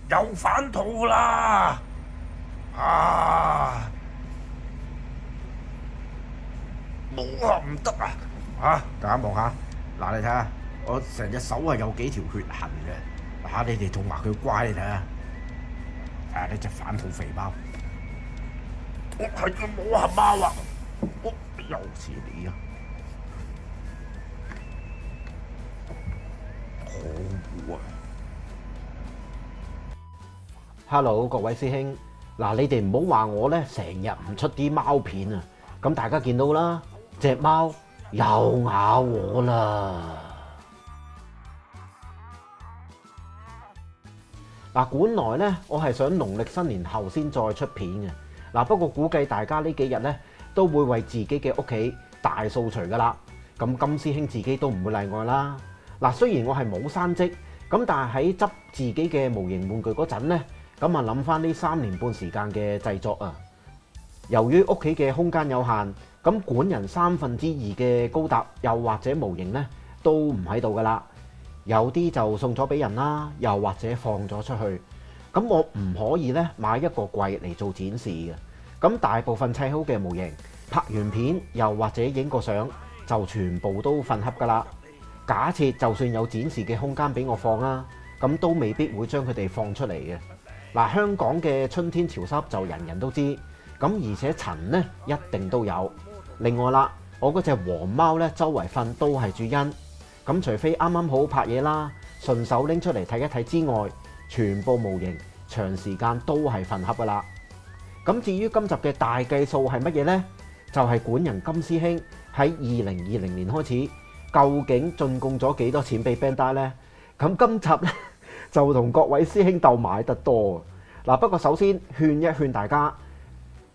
又反肚啦！啊！冇啊，唔得啊！大家望下，嗱，你睇下，我成隻手有幾條血痕嘅。你哋仲話佢乖，你睇下。呢隻反肚肥貓，我係個冇合貓啊！又似你啊！可惡啊！Hello， 各位師兄，你哋唔好話我呢成日唔出啲貓片啊！咁大家見到啦，隻貓又咬我啦！本來呢，我係想農曆新年後先再出片嘅。不過估計大家呢幾日呢都會為自己嘅屋企大掃除噶啦。咁金師兄自己都唔會例外啦。雖然我係冇生積，咁但係喺執自己嘅模型玩具嗰陣呢，咁諗翻呢3年半時間嘅製作啊。由於屋企嘅空間有限，咁管人2/3嘅高達又或者模型呢都唔喺度噶啦。有啲就送咗俾人啦，又或者放咗出去。咁我唔可以咧買一個櫃嚟做展示嘅。咁大部分砌好嘅模型，拍完片又或者影個相，就全部都瞓盒噶啦。假設就算有展示嘅空間俾我放啦，咁都未必會將佢哋放出嚟嘅。香港嘅春天潮濕就人人都知，咁而且塵呢一定都有。另外啦，我嗰隻黃貓咧周圍瞓都係主因。咁除非啱啱好拍嘢啦，順手拎出嚟睇一睇之外，全部模型長時間都係瞓盒噶啦。咁至於今集嘅大計數係乜嘢呢？就係管人金師兄喺2020年開始，究竟進貢咗幾多錢俾 Bandai 呢？咁今集呢，就同各位師兄鬥買得多。不過首先勸一勸大家，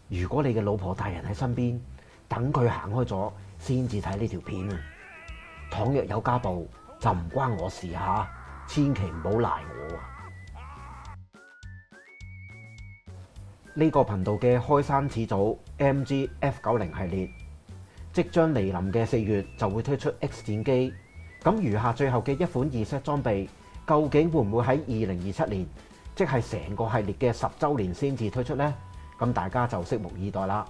如果你嘅老婆大人喺身邊，等佢行開咗先至睇呢條片啊！倘若有家暴，就唔關我事嚇，千祈唔好賴我啊！呢個頻道嘅開山始祖 MG F90 系列，即將嚟臨嘅4月就會推出 X 戰機。咁餘下最後嘅一款2 set 裝備，究竟會唔會喺2027年，即係成個系列嘅10週年先至推出呢？咁大家就拭目以待啦。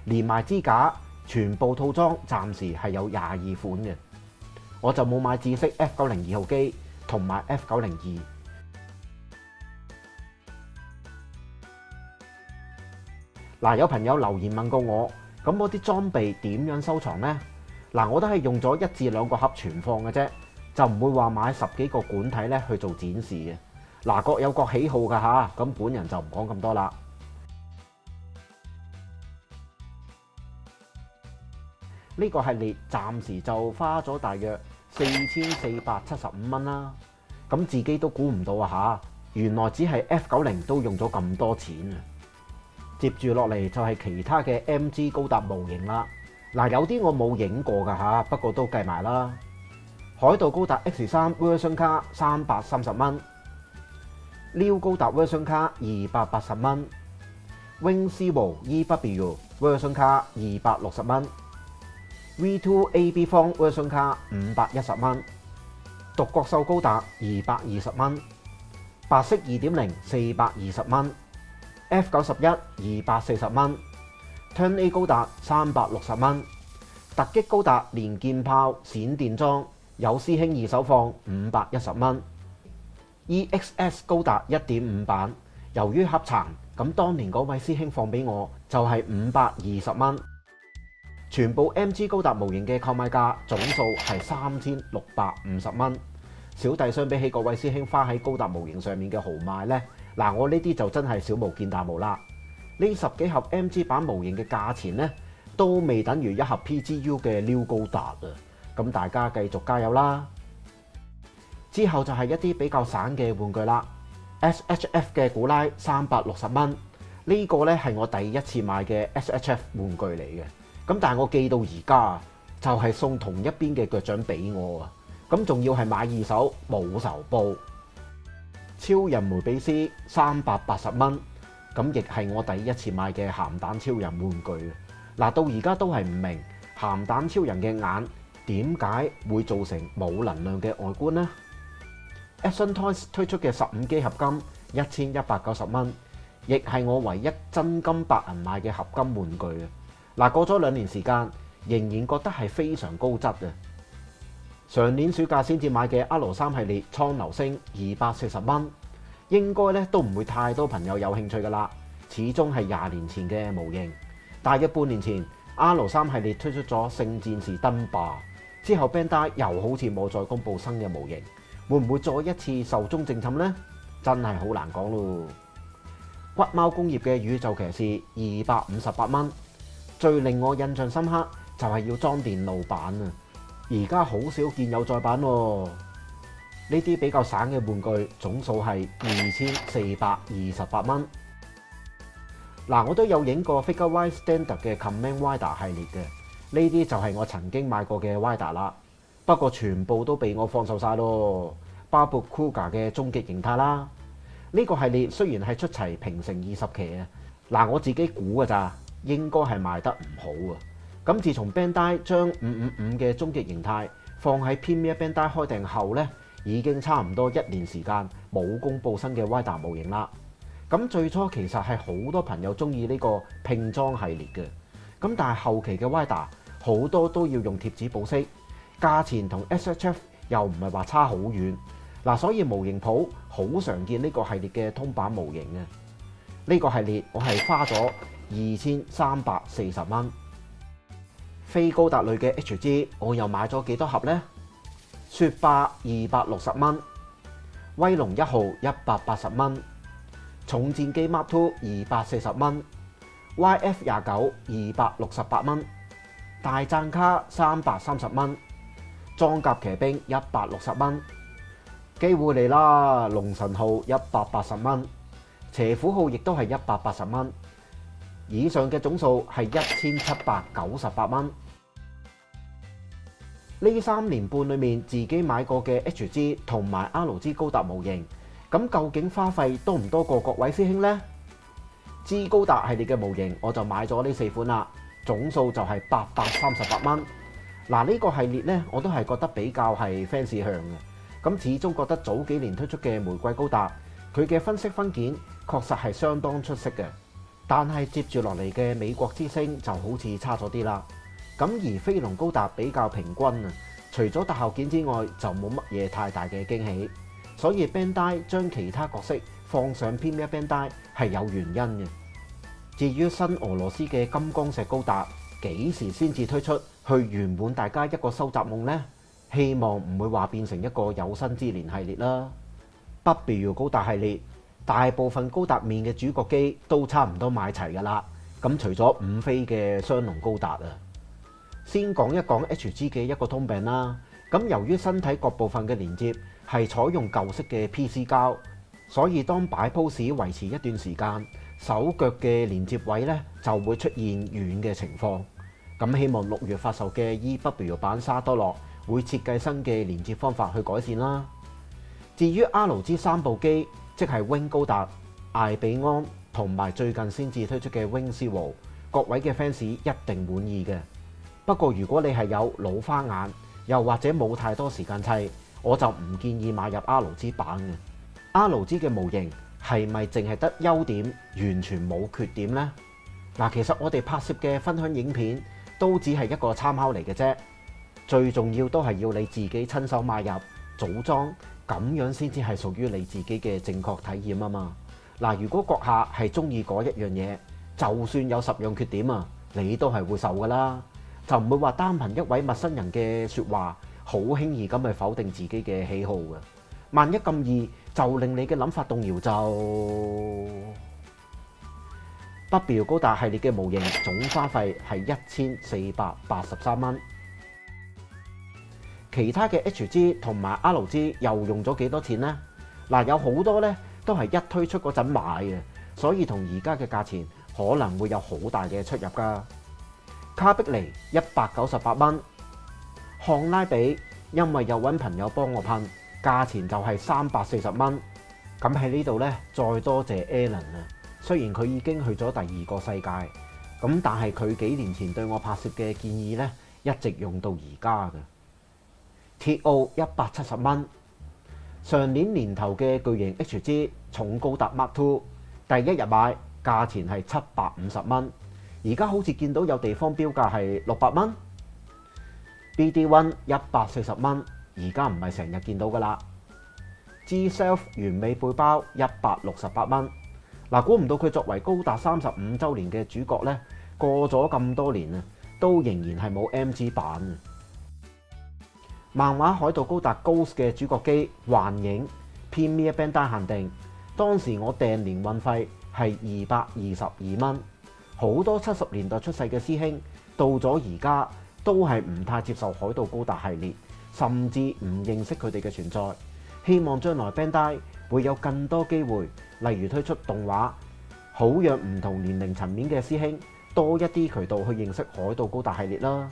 連埋支架。全部套裝暫時係有22款嘅，我就冇買紫色 F90 2號機同埋 F90-2。有朋友留言問過我，咁我啲裝備點樣收藏呢？我都係用咗1至2個盒存放嘅啫，就唔會話買10幾個管體咧去做展示嘅。各有各喜好噶嚇，咁本人就唔講咁多啦。呢個系列暫時就花咗大約4475蚊啦，咁自己都估唔到啊嚇！原來只係 F90 都用咗咁多錢啊！接住落嚟就係其他嘅 MG 高達模型啦。有啲我冇影過㗎嚇，不過都計埋啦。海盜高達 X3 Version 卡330蚊，New 高達 Version 卡280蚊，Wing Zero EW Version 卡260蚊。V2 AB 方 version 卡510蚊，獨角獸高達220蚊，白色 2.0 420蚊，F91 240蚊，Turn A 高達360蚊，突擊高達連劍炮閃電裝有師兄二手放510蚊，EXS 高達 1.5 版由於盒殘，咁當年嗰位師兄放俾我就係520蚊。全部 MG 高達模型嘅購買價總數係3650蚊。小弟相比起各位師兄花喺高達模型上面嘅豪邁呢，我呢啲就真係小巫見大巫啦。呢10幾盒 MG 版模型嘅價錢呢，都未等於1盒 PGU 嘅 New 高達啊！咁大家繼續加油啦！之後就係一啲比較散嘅玩具啦。SHF 嘅古拉360蚊，呢個呢係我第一次買嘅 SHF 玩具嚟嘅。咁但係我記到而家就係送同一邊嘅腳掌俾我啊！咁仲要係買二手冇仇報。超人梅比斯380蚊，咁亦係我第一次買嘅鹹蛋超人玩具。到而家都係唔明鹹蛋超人嘅眼點解會做成冇能量嘅外觀呢？ Action Toys 推出嘅15機合金1190蚊，亦係我唯一真金白銀買嘅合金玩具啊！嗱，過咗2年時間，仍然覺得係非常高質啊！上年暑假先至買嘅 R3系列蒼流星240蚊，應該咧都唔會太多朋友有興趣噶啦，始終係20年前嘅模型。大約半年前 R3系列推出咗聖戰士燈霸之後，Bandai 又好似冇再公布新嘅模型，會唔會再一次壽終正寢呢？真係好難講咯。骨貓工業嘅宇宙騎士258蚊，最令我印象深刻就係要裝電路板啊！而家好少見有再版喎。呢啲比較省嘅玩具總數係2428蚊。嗱，我都有影過 Figure-wise Standard 嘅 Kamen Rider 系列嘅，呢啲就係我曾經買過嘅 Rider 啦。不過全部都被我放售晒咯，包括 Kuga 嘅終極形態啦。呢個系列雖然係出齊平成20期啊，嗱，我自己估㗎咋，應該係賣得唔好啊。咁自從 Bandai 將555嘅終極形態放喺 Premier Bandai 開訂後呢，已經差唔多1年時間冇公布新嘅 Rider 模型啦。咁最初其實係好多朋友中意呢個拼裝系列嘅，咁但係後期嘅 Rider 好多都要用貼紙保色，價錢同 SHF 又唔係話差好遠。嗱，所以模型鋪好常見呢個系列嘅通版模型啊。呢個系列我係花咗2340蚊。非高達類嘅 HG 我又買咗幾多盒呢？雪霸260蚊，威龍1號180蚊，重戰機 Mark II 240蚊，YF29 268蚊，大讚卡330蚊，裝甲騎兵160蚊，機會嚟啦！龍神號180蚊，邪虎號亦都係180蚊。以上嘅總數係1798蚊。呢3年半裏面自己買過嘅 HG 同埋 RG 高達模型，咁究竟花費多唔多過各位師兄呢？G 高達系列嘅模型我就買咗呢4款啦，總數就係838蚊。嗱，呢個系列呢，我都係覺得比較係 fans 向嘅，咁始終覺得早幾年推出嘅玫瑰高達，佢嘅分析分件確實係相當出色嘅。但係接住落嚟嘅美國之星就好似差咗啲啦。咁而飛龍高達比較平均啊，除咗特效件之外就冇乜嘢太大嘅驚喜。所以 Bandai 將其他角色放上 Premier Bandai 係有原因嘅。至於新俄羅斯嘅金剛石高達幾時先至推出去圓滿大家一個收集夢呢？希望唔會話變成一個有生之年系列啦。W 高達系列大部分高達面嘅主角機都差唔多買齊㗎啦，咁除咗五飛嘅雙龍高達啊，先講一講 HG 嘅一個通病啦。咁由於身體各部分嘅連接係採用舊式嘅 PC 膠，所以當擺 pose 維持一段時間，手腳嘅連接位呢就會出現軟嘅情況。咁希望6月發售嘅 EW 版沙多洛會設計新嘅連接方法去改善啦。至於 RG 3部機，即係 Wing 高達、艾比安同埋最近先至推出嘅 Wing Zero， 各位嘅 fans 一定滿意嘅。不過如果你係有老花眼，又或者冇太多時間砌，我就唔建議買入 RG 版嘅。RG 嘅模型係咪淨係得優點，完全冇缺點呢？嗱，其實我哋拍攝嘅分享影片都只係一個參考嚟嘅啫，最重要都係要你自己親手買入組裝。咁樣先至係屬於你自己嘅正確體驗啊嘛！嗱，如果閣下係中意嗰一樣嘢，就算有10樣缺點啊，你都係會受噶啦，就唔會話單憑一位陌生人嘅説話，好輕易咁去否定自己嘅喜好嘅。萬一咁易就令你嘅諗法動搖就。W 高達系列嘅模型總花費係1483蚊。其他嘅 HG 同埋 RG 又用咗幾多錢呢？嗱，有好多呢都係一推出嗰陣買嘅，所以同而家嘅價錢可能會有好大嘅出入㗎。卡碧尼198蚊，漢拉比因為有揾朋友幫我噴，價錢就係340蚊。咁喺呢度呢，再多謝 Alan 啊，雖然佢已經去咗第2個世界，咁但係佢幾年前對我拍攝嘅建議呢，一直用到而家嘅。鐵奧170蚊，上年年頭嘅巨型 HG 重高達 Mark II， 第一日買價錢係750蚊，而家好似見到有地方標價係600蚊。BD1 140蚊，而家唔係成日見到噶啦。G-Self 完美背包168蚊。嗱，估唔到佢作為高達35週年嘅主角呢，過咗咁多年啊，都仍然係冇 MG 版。漫畫海盜高達 Ghost 嘅主角機幻影 Premier Bandai 限定，當時我訂年運費係222蚊。好多70年代出世嘅師兄到咗而家都係唔太接受海盜高達系列，甚至唔認識佢哋嘅存在。希望將來 Bandai 會有更多機會，例如推出動畫，好讓唔同年齡層面嘅師兄多一啲渠道去認識海盜高達系列啦。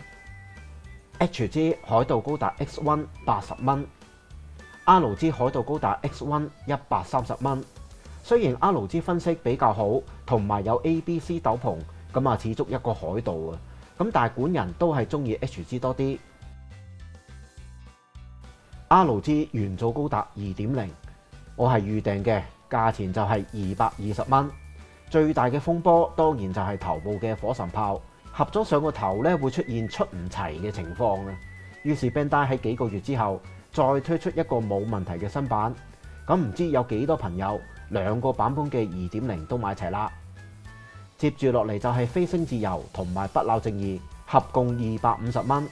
HG 海盜高達 X1 80蚊，RG 海盜高達 X1 130蚊。雖然 RG 分析比較好，同埋有 ABC 斗篷，咁啊似足一個海盜啊。咁但係館人都係中意 HG 多啲。RG 元祖高達 2.0， 我係預訂嘅，價錢就係220蚊。最大嘅風波當然就係頭部嘅火神炮。合咗上個頭咧，會出現出唔齊嘅情況啊！於是 Bandai 喺幾個月之後再推出一個冇問題嘅新版。咁唔知有幾多朋友兩個版本嘅 2.0 都買齊啦？接住落嚟就係飛升自由同埋不朽正義，合共250蚊。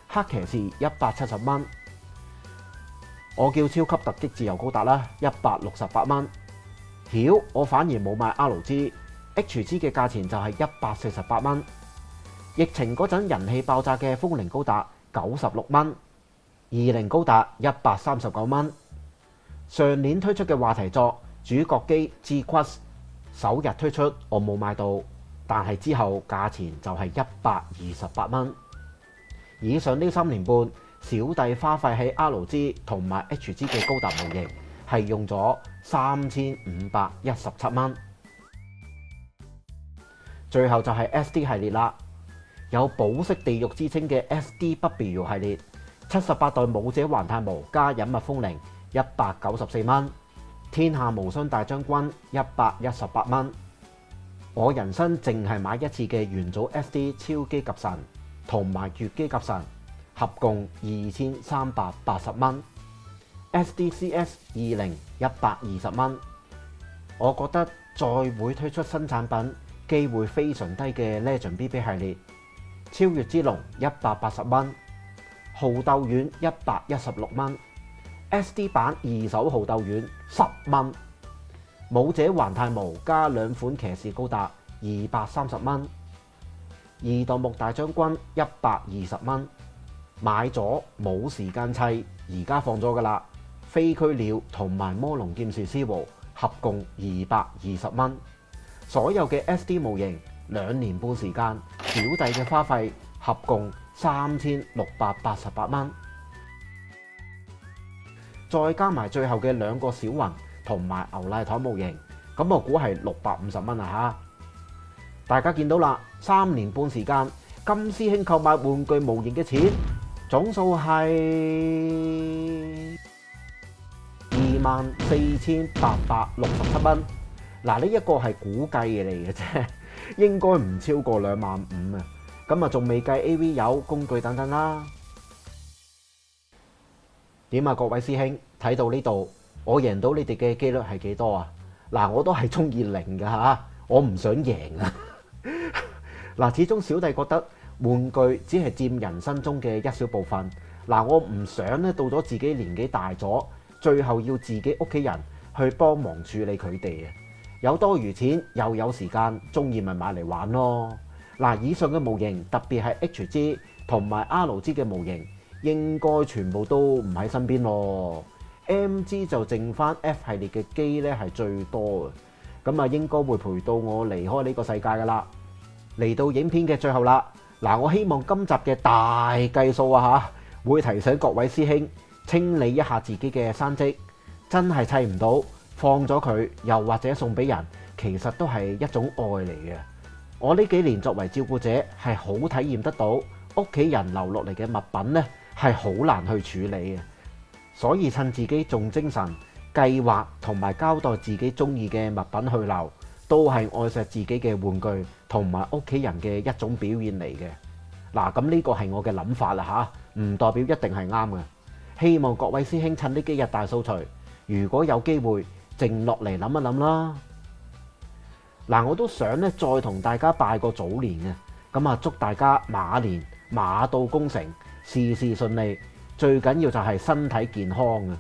黑騎士170蚊。我叫超級突擊自由高達啦，168蚊。曉，我反而冇買 RG。HG 嘅價錢就係148蚊。疫情嗰陣人氣爆炸嘅風鈴高達96蚊，20高達139蚊。上年推出嘅話題作主角機 G-Quest 首日推出，我冇買到，但係之後價錢就係128蚊。以上呢3年半，小弟花費喺 RG 同埋 HG 嘅高達模型係用咗3517蚊。最後就係 SD 系列啦，有寶石地獄之稱嘅 SD Bubble 系列，78代武者環太模加隱密風鈴194蚊，天下無雙大將軍118蚊。我人生淨係買一次嘅元祖 SD 超機甲神同埋月機甲神，合共2380蚊。SDCS 20 120蚊。我覺得再會推出新產品機會非常低嘅 Legend BB 系列，超越之龍180蚊，豪鬥丸116蚊 ，SD 版二手豪鬥丸10蚊，武者環太模加兩款騎士高達230蚊，二代目大將軍120蚊，買咗冇時間砌，而家放咗㗎喇，飛驅鳥同埋魔龍劍士絲毫合共220蚊。所有嘅 SD 模型2年半時間，小弟嘅花費合共3688蚊，再加埋最後嘅2個小雲同埋牛奶糖模型，咁我估係650蚊啊嚇！大家見到啦，3年半時間，金師兄購買玩具模型嘅錢總數係24867蚊。嗱，呢一個係估計嘅嚟嘅啫，應該唔超過25000啊。咁啊，仲未計 AV 油、工具等等啦。點啊，各位師兄，睇到呢度，我贏到你哋嘅機率係幾多啊？嗱，我都係中意0㗎嚇，我唔想贏啊。嗱，始終小弟覺得玩具只係佔人生中嘅一小部分。嗱，我唔想咧到咗自己年紀大咗，最後要自己屋企人去幫忙處理佢哋啊。有多餘錢又有時間，中意咪買嚟玩咯。嗱，以上嘅模型特別係 HG 同埋 RG 嘅模型，應該全部都唔喺身邊咯。MG 就剩翻 F 系列嘅機咧係最多嘅，咁啊應該會陪到我離開呢個世界噶啦。嚟到影片嘅最後啦，嗱，我希望今集嘅大計數啊嚇，會提醒各位師兄清理一下自己嘅山積，真係砌唔到。放咗佢，又或者送俾人，其實都係一種愛嚟嘅。我呢幾年作為照顧者，係好體驗得到屋企人留落嚟嘅物品呢係好難去處理嘅。所以趁自己仲精神，計劃同埋交代自己中意嘅物品去留，都係愛錫自己嘅玩具同埋屋企人嘅一種表現嚟嘅。嗱，咁呢個係我嘅諗法啦嚇，唔代表一定係啱嘅。希望各位師兄趁呢幾日大掃除，如果有機會靜落嚟諗一諗啦。嗱，我都想咧再同大家拜個早年嘅，咁啊祝大家馬年馬到功成，事事順利，最緊要就係身體健康啊！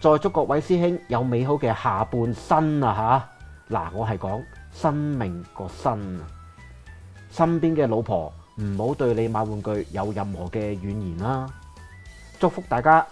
再祝各位師兄有美好嘅下半生啊嚇！嗱，我係講生命個生啊，身邊嘅老婆唔好對你買玩具有任何嘅怨言啦。祝福大家